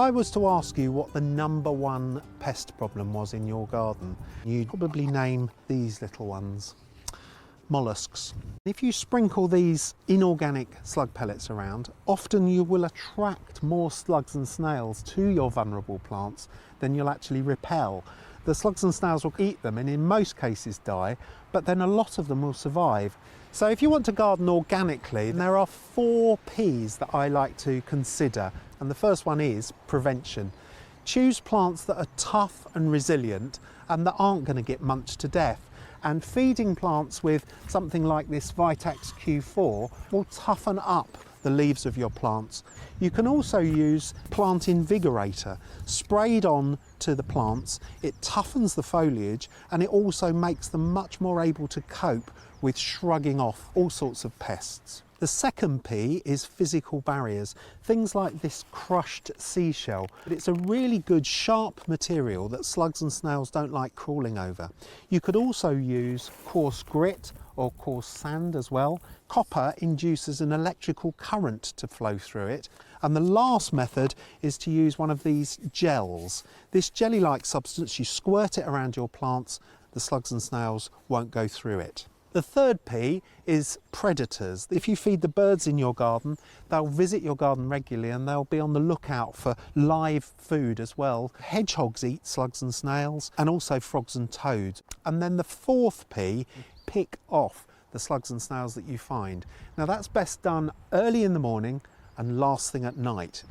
I was to ask you what the #1 pest problem was in your garden, you'd probably name these little ones. Mollusks. If you sprinkle these inorganic slug pellets around, often you will attract more slugs and snails to your vulnerable plants than you'll actually repel. The slugs and snails will eat them and in most cases die, but then a lot of them will survive. So if you want to garden organically, there are 4 P's that I like to consider. And the first one is prevention. Choose plants that are tough and resilient and that aren't going to get munched to death. And feeding plants with something like this Vitax Q4 will toughen up the leaves of your plants. You can also use Plant Invigorator. Sprayed on to the plants, it toughens the foliage and it also makes them much more able to cope with shrugging off all sorts of pests. The second P is physical barriers, things like this crushed seashell. It's a really good sharp material that slugs and snails don't like crawling over. You could also use coarse grit or coarse sand as well. Copper induces an electrical current to flow through it. And the last method is to use one of these gels. This jelly-like substance, you squirt it around your plants, the slugs and snails won't go through it. The third P is predators. If you feed the birds in your garden, they'll visit your garden regularly and they'll be on the lookout for live food as well. Hedgehogs eat slugs and snails and also frogs and toads. And then the fourth P, pick off the slugs and snails that you find. Now that's best done early in the morning and last thing at night.